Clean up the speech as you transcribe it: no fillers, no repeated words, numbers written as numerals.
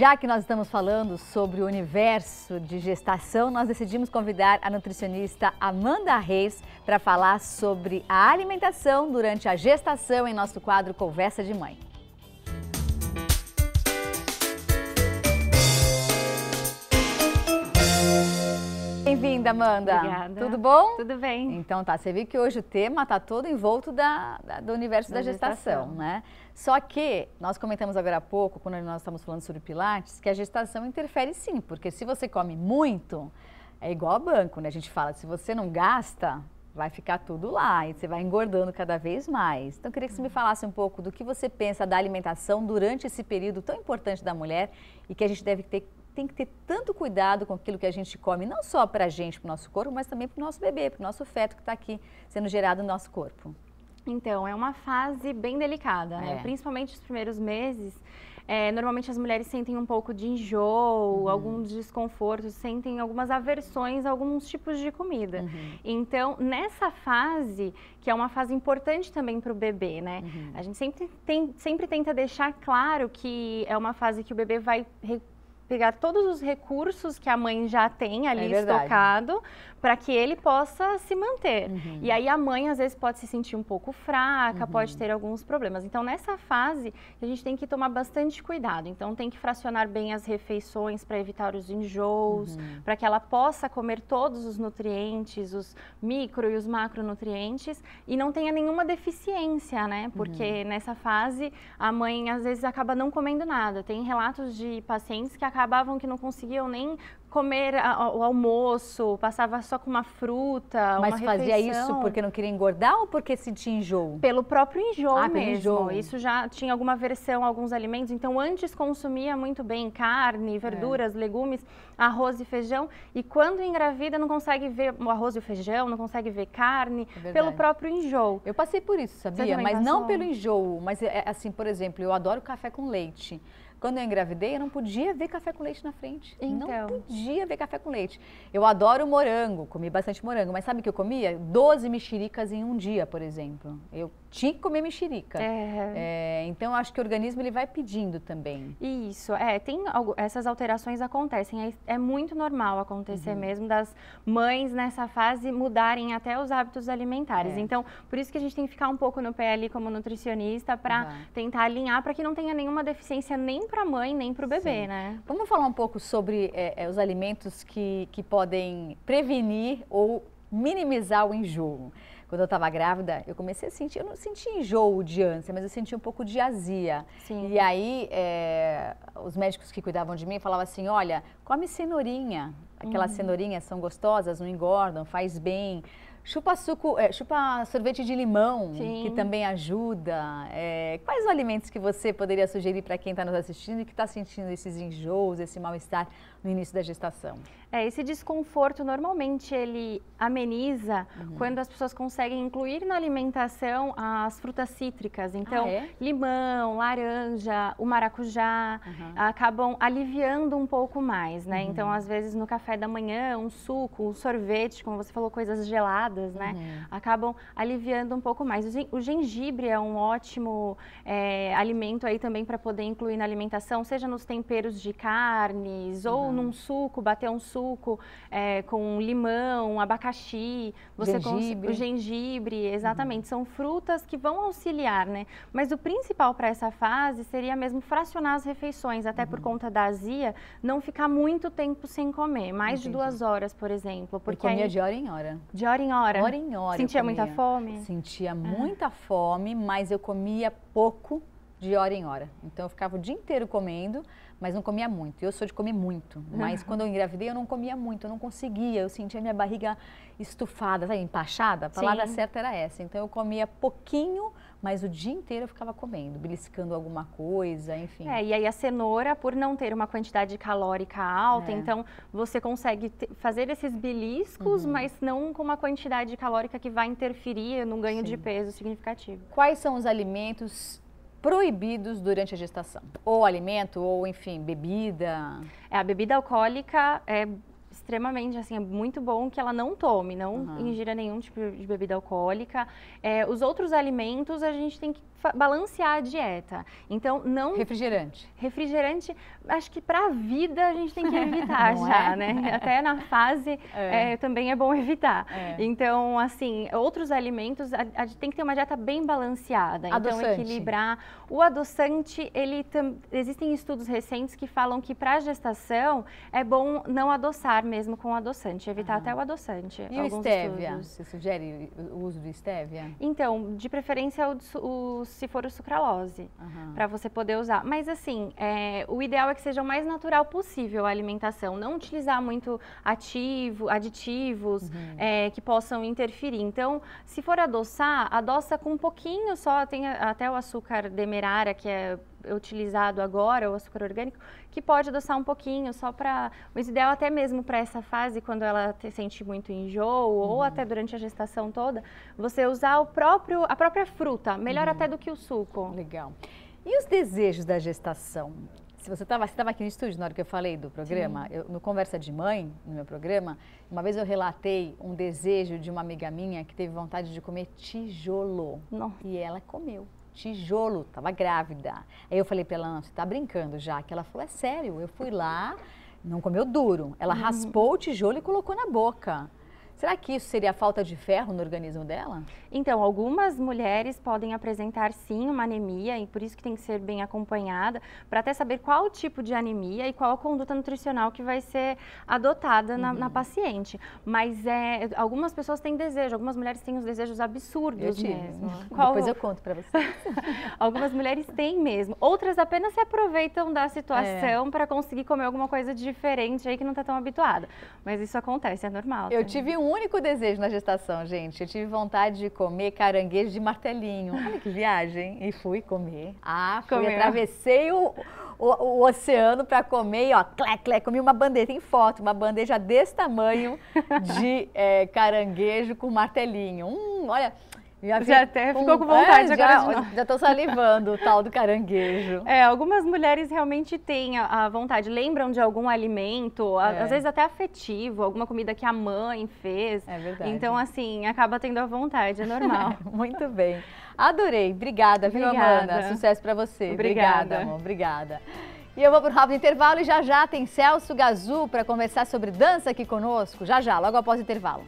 Já que nós estamos falando sobre o universo de gestação, nós decidimos convidar a nutricionista Amanda Reis para falar sobre a alimentação durante a gestação em nosso quadro Conversa de Mãe. Bem-vinda, Amanda. Obrigada. Tudo bom? Tudo bem. Então tá, você viu que hoje o tema está todo envolto do universo da gestação, né? Só que nós comentamos agora há pouco, quando nós estamos falando sobre Pilates, que a gestação interfere sim, porque se você come muito, é igual a banco, né? A gente fala, se você não gasta, vai ficar tudo lá e você vai engordando cada vez mais. Então eu queria que você me falasse um pouco do que você pensa da alimentação durante esse período tão importante da mulher e que a gente tem que ter tanto cuidado com aquilo que a gente come, não só para a gente, para o nosso corpo, mas também para o nosso bebê, para o nosso feto que está aqui sendo gerado no nosso corpo. Então, é uma fase bem delicada, né? Principalmente os primeiros meses. Normalmente as mulheres sentem um pouco de enjoo, alguns desconfortos, sentem algumas aversões a alguns tipos de comida. Então, nessa fase, que é uma fase importante também para o bebê, né? A gente sempre tenta deixar claro que é uma fase que o bebê vai pegar todos os recursos que a mãe já tem ali estocado para que ele possa se manter. E aí a mãe às vezes pode se sentir um pouco fraca, pode ter alguns problemas. Então nessa fase a gente tem que tomar bastante cuidado. Então tem que fracionar bem as refeições para evitar os enjoos, para que ela possa comer todos os nutrientes, os micro e os macronutrientes e não tenha nenhuma deficiência, né? Porque nessa fase a mãe às vezes acaba não comendo nada. Tem relatos de pacientes que acabavam que não conseguiam nem comer o almoço, passava só com uma fruta, Mas uma fazia refeição. isso porque não queria engordar ou porque sentia enjoo? Pelo próprio enjoo mesmo. Pelo enjoo. Isso já tinha alguma aversão a alguns alimentos. Então, antes consumia muito bem carne, verduras, legumes, arroz e feijão. E quando engravida, não consegue ver o arroz e o feijão, não consegue ver carne, pelo próprio enjoo. Eu passei por isso, sabia? Mas não pelo enjoo. Mas, assim, por exemplo, eu adoro café com leite. Quando eu engravidei, eu não podia ver café com leite na frente. Então. Não podia ver café com leite. Eu adoro morango, comi bastante morango, mas sabe o que eu comia? 12 mexericas em um dia, por exemplo. Eu tinha que comer mexerica. Então, eu acho que o organismo ele vai pedindo também. Isso, essas alterações acontecem. É muito normal acontecer mesmo das mães nessa fase mudarem até os hábitos alimentares. Então, por isso que a gente tem que ficar um pouco no pé ali como nutricionista para tentar alinhar para que não tenha nenhuma deficiência nem para a mãe, nem para o bebê, né? Vamos falar um pouco sobre os alimentos que podem prevenir ou minimizar o enjoo. Quando eu estava grávida, eu comecei a sentir, eu não senti enjoo de ânsia, mas eu senti um pouco de azia. E aí, os médicos que cuidavam de mim falavam assim, olha, come cenourinha. Aquelas cenourinhas são gostosas, não engordam, faz bem. Chupa sorvete de limão, que também ajuda. Quais os alimentos que você poderia sugerir para quem está nos assistindo e que está sentindo esses enjoos, esse mal-estar no início da gestação? Esse desconforto normalmente ele ameniza quando as pessoas conseguem incluir na alimentação as frutas cítricas. Então, limão, laranja, o maracujá acabam aliviando um pouco mais, né? Então, às vezes no café da manhã, um suco, um sorvete, como você falou, coisas geladas, né? Acabam aliviando um pouco mais. O gengibre é um ótimo alimento aí também para poder incluir na alimentação, seja nos temperos de carnes ou num suco, bater um suco com limão, abacaxi, o gengibre, exatamente, são frutas que vão auxiliar, né? Mas o principal para essa fase seria mesmo fracionar as refeições, até por conta da azia, não ficar muito tempo sem comer, mais de 2 horas, por exemplo. Porque eu comia de hora em hora. De hora em hora? Hora em hora. Sentia muita fome? Sentia muita fome, mas eu comia pouco de hora em hora. Então eu ficava o dia inteiro comendo, mas não comia muito. Eu sou de comer muito, mas quando eu engravidei eu não comia muito, eu não conseguia, eu sentia minha barriga estufada, sabe, empachada? A palavra certa era essa. Então eu comia pouquinho, mas o dia inteiro eu ficava comendo, beliscando alguma coisa, enfim. E aí a cenoura, por não ter uma quantidade calórica alta, então você consegue fazer esses beliscos, mas não com uma quantidade calórica que vai interferir no ganho de peso significativo. Quais são os alimentos proibidos durante a gestação? Ou alimento, ou enfim, bebida? A bebida alcoólica é extremamente, assim, é muito bom que ela não tome, não ingira nenhum tipo de bebida alcoólica. Os outros alimentos a gente tem que balancear a dieta. Então, não... Refrigerante. Refrigerante, acho que para a vida a gente tem que evitar já, né? Até na fase também é bom evitar. Então, assim, outros alimentos, a gente tem que ter uma dieta bem balanceada. Adoçante. Então, equilibrar. O adoçante, existem estudos recentes que falam que para a gestação é bom não adoçar mesmo com adoçante, evitar até o adoçante. E o stevia? Você sugere o uso do stevia? Então, de preferência se for o sucralose, para você poder usar. Mas assim, o ideal é que seja o mais natural possível a alimentação, não utilizar muito aditivos que possam interferir. Então, se for adoçar, adoça com um pouquinho só, tem até o açúcar demerara, que é utilizado agora, o açúcar orgânico, que pode adoçar um pouquinho, só para... Mas o ideal até mesmo para essa fase, quando ela sente muito enjoo, ou até durante a gestação toda, você usar a própria fruta, melhor até do que o suco. Legal. E os desejos da gestação? Se você estava aqui no estúdio na hora que eu falei do programa, no Conversa de Mãe, no meu programa, uma vez eu relatei um desejo de uma amiga minha que teve vontade de comer tijolo. Nossa. E ela comeu. Tijolo, estava grávida. Aí eu falei para ela, não, você está brincando já? Que ela falou, é sério, eu fui lá, não comeu duro. Ela raspou o tijolo e colocou na boca. Será que isso seria falta de ferro no organismo dela? Então, algumas mulheres podem apresentar sim uma anemia e por isso que tem que ser bem acompanhada para até saber qual o tipo de anemia e qual a conduta nutricional que vai ser adotada na paciente. Mas algumas pessoas têm desejo, algumas mulheres têm os desejos absurdos mesmo. Depois eu conto para você. Algumas mulheres têm mesmo, outras apenas se aproveitam da situação para conseguir comer alguma coisa diferente aí que não está tão habituada. Mas isso acontece, é normal. Eu tive um único desejo na gestação, gente. Eu tive vontade de comer caranguejo de martelinho. Olha que viagem. E fui comer. Atravessei o oceano para comer e ó, comi uma bandeja, tem foto, uma bandeja desse tamanho de caranguejo com martelinho. Olha... Já até ficou com vontade agora. Já estou salivando o tal do caranguejo. Algumas mulheres realmente têm a vontade, lembram de algum alimento, às vezes até afetivo, alguma comida que a mãe fez. É verdade. Então, assim, acaba tendo a vontade, é normal. Muito bem. Adorei. Obrigada, viu, Amanda? Sucesso para você. Obrigada, amor. Obrigada. E eu vou para o rápido intervalo e já tem Celso Gazu para conversar sobre dança aqui conosco. Já, logo após o intervalo.